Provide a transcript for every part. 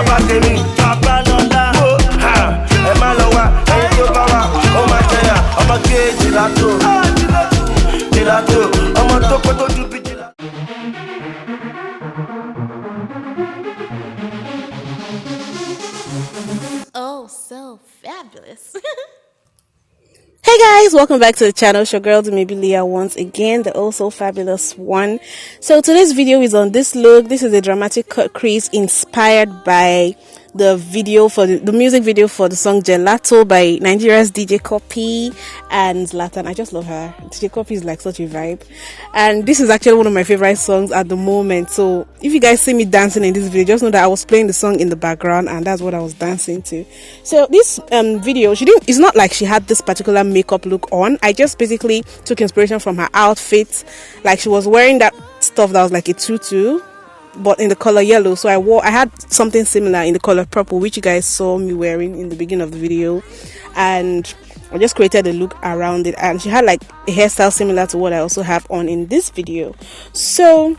bàbá tèmi bàbá lọ́la ẹ má lọ wá ẹyin tó bá wà ó máa jẹyà ọmọ gbé gelato gelato ọmọ tó pẹ́ tó ju bí gelato. Oh, so fabulous. Hey guys, welcome back to the channel. It's your girl Dumebi Leah once again, the also fabulous one. So today's video is on this look. This is a dramatic cut crease inspired by the video for the music video for the song Gelato by Nigeria's DJ Cuppy and Zlatan. I just love her. DJ Cuppy is like such a vibe, and this is actually one of my favorite songs at the moment. So if you guys see me dancing in this video, just know that I was playing the song in the background and that's what I was dancing to. So this video, it's not like she had this particular makeup look on. I just basically took inspiration from her outfit. Like she was wearing that stuff that was like a tutu, but in the color yellow. So I had something similar in the color purple, which you guys saw me wearing in the beginning of the video, and I just created a look around it. And she had like a hairstyle similar to what I also have on in this video. So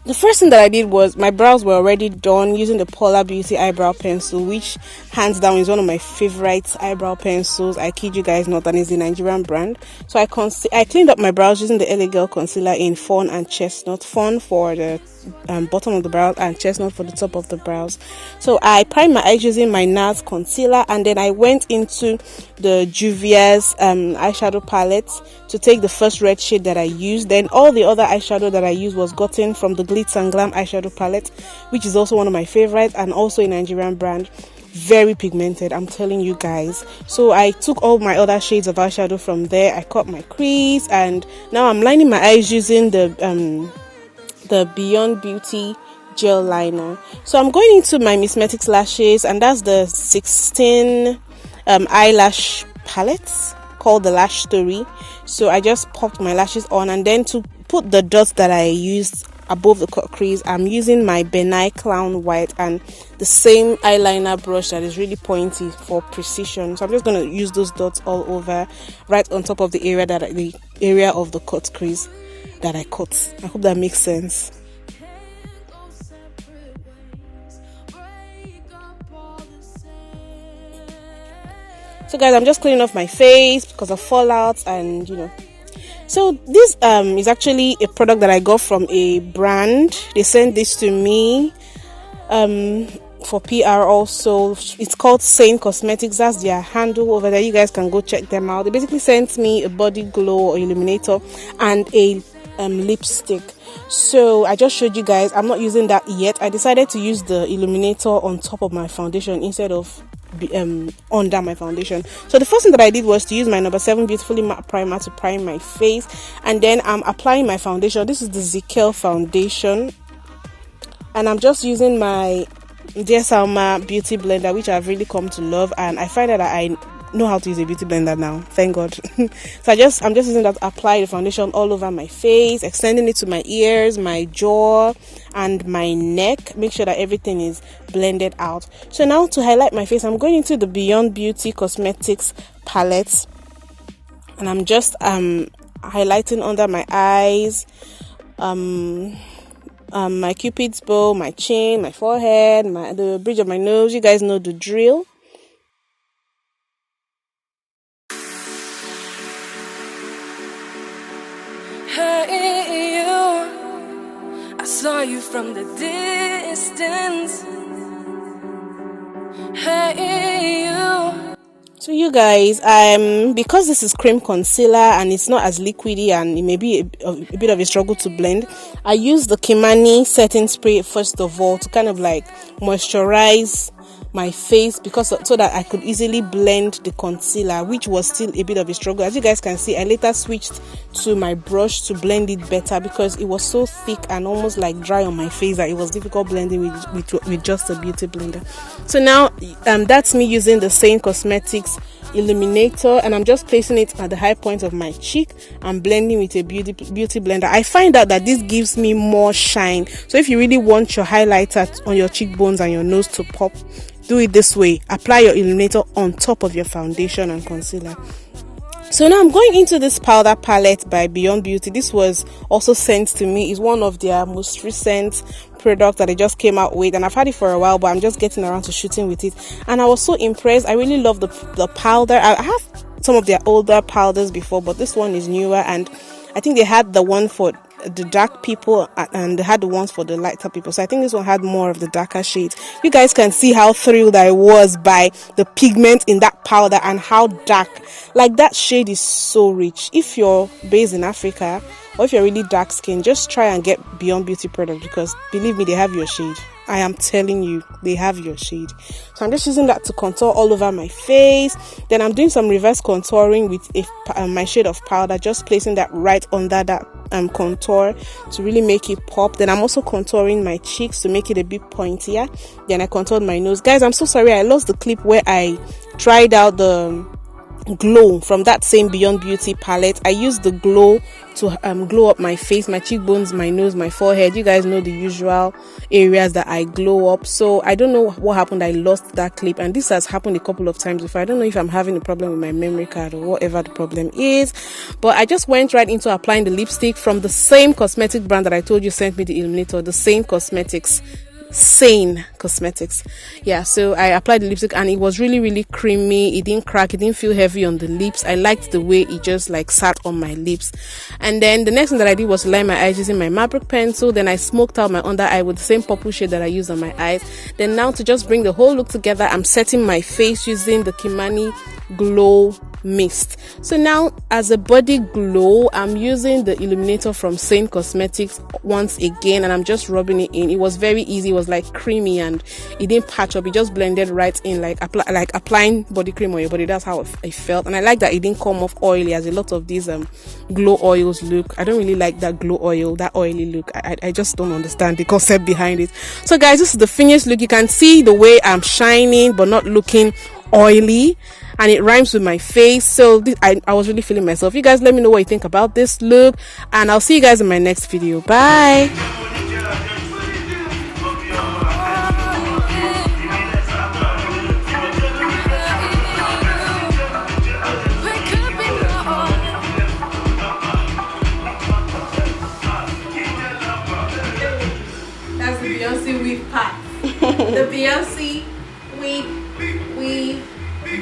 the first thing that I did was my brows were already done using the Polar Beauty eyebrow pencil, which hands down is one of my favorite eyebrow pencils. I kid you guys not, and it's a Nigerian brand. So I cleaned up my brows using the LA Girl concealer in Fawn and Chestnut. Fawn for the bottom of the brows and Chestnut for the top of the brows. So I primed my eyes using my NARS concealer, and then I went into the Juvia's eyeshadow palette to take the first red shade that I used. Then all the other eyeshadow that I used was gotten from the Glitz and Glam eyeshadow palette, which is also one of my favorites and also a Nigerian brand. Very pigmented, I'm telling you guys. So I took all my other shades of eyeshadow from there. I cut my crease, and now I'm lining my eyes using the Beyond Beauty gel liner. So I'm going into my Missmetics lashes, and that's the 16 eyelash palette called the Lash Story. So I just popped my lashes on, and then to put the dots that I used above the cut crease, I'm using my Benai Clown White and the same eyeliner brush that is really pointy for precision. So I'm just going to use those dots all over, right on top of the area of the cut crease that I cut. I hope that makes sense. So guys, I'm just cleaning off my face because of fallouts, and you know. So this is actually a product that I got from a brand. They sent this to me for PR also. It's called Saint Cosmetics. That's their handle over there. You guys can go check them out. They basically sent me a body glow or illuminator and a lipstick. So I just showed you guys. I'm not using that yet. I decided to use the illuminator on top of my foundation instead of under my foundation. So the first thing that I did was to use my number 7 Beautifully Matte Primer to prime my face, and then I'm applying my foundation. This is the Zikel foundation, and I'm just using my Dear Salma beauty blender, which I've really come to love, and I find that I know how to use a beauty blender now, thank God. So I'm just using that to apply the foundation all over my face, extending it to my ears, my jaw, and my neck. Make sure that everything is blended out. So now to highlight my face, I'm going into the Beyond Beauty Cosmetics palette, and I'm just highlighting under my eyes, my cupid's bow, my chin, my forehead, the bridge of my nose. You guys know the drill. Hey you, I saw you from the distance. Hey you. So you guys, because this is cream concealer and it's not as liquidy and it may be a bit of a struggle to blend, I use the Kimani setting spray first of all to kind of like moisturize my face, because so that I could easily blend the concealer, which was still a bit of a struggle. As you guys can see, I later switched to my brush to blend it better because it was so thick and almost like dry on my face that it was difficult blending with just a beauty blender. So now that's me using the Saint Cosmetics Illuminator, and I'm just placing it at the high point of my cheek and blending with a beauty blender. I find out that this gives me more shine. So if you really want your highlighter on your cheekbones and your nose to pop, do it this way. Apply your illuminator on top of your foundation and concealer. So now I'm going into this powder palette by Beyond Beauty. This was also sent to me. It's one of their most recent products that they just came out with, and I've had it for a while, but I'm just getting around to shooting with it, and I was so impressed. I really love the powder. I have some of their older powders before, but this one is newer, and I think they had the one for the dark people and they had the ones for the lighter people, so I think this one had more of the darker shades. You guys can see how thrilled I was by the pigment in that powder and how dark, like that shade is so rich. If you're based in Africa or if you're really dark skinned, just try and get Beyond Beauty product, because believe me, they have your shade. I am telling you, they have your shade. So I'm just using that to contour all over my face. Then I'm doing some reverse contouring with my shade of powder, just placing that right under that contour to really make it pop. Then I'm also contouring my cheeks to make it a bit pointier. Then I contoured my nose. Guys, I'm so sorry, I lost the clip where I tried out the glow from that same Beyond Beauty palette. I used the glow to glow up my face, my cheekbones, my nose, my forehead. You guys know the usual areas that I glow up. So I don't know what happened, I lost that clip, and this has happened a couple of times before. I don't know if I'm having a problem with my memory card or whatever the problem is, but I just went right into applying the lipstick from the same cosmetic brand that I told you sent me the Illuminator, the same cosmetics. Sane Cosmetics. Yeah, so I applied the lipstick and it was really creamy. It didn't crack, it didn't feel heavy on the lips. I liked the way it just like sat on my lips. And then the next thing that I did was line my eyes using my Maverick pencil. Then I smoked out my under eye with the same purple shade that I used on my eyes. Then now to just bring the whole look together, I'm setting my face using the Kimani Glow Mist. So now as a body glow, I'm using the Illuminator from Sane Cosmetics once again, and I'm just rubbing it in. It was very easy. It was like creamy and it didn't patch up. It just blended right in, like applying body cream on your body. That's how it felt. And I like that it didn't come off oily as a lot of these glow oils look. I don't really like that glow oil, that oily look. I just don't understand the concept behind it. So guys, this is the finished look. You can see the way I'm shining but not looking oily, and it rhymes with my face. So I was really feeling myself. You guys let me know what you think about this look, and I'll see you guys in my next video. Bye. That's the Beyonce weave part. The Beyonce weave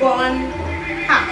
bun hat.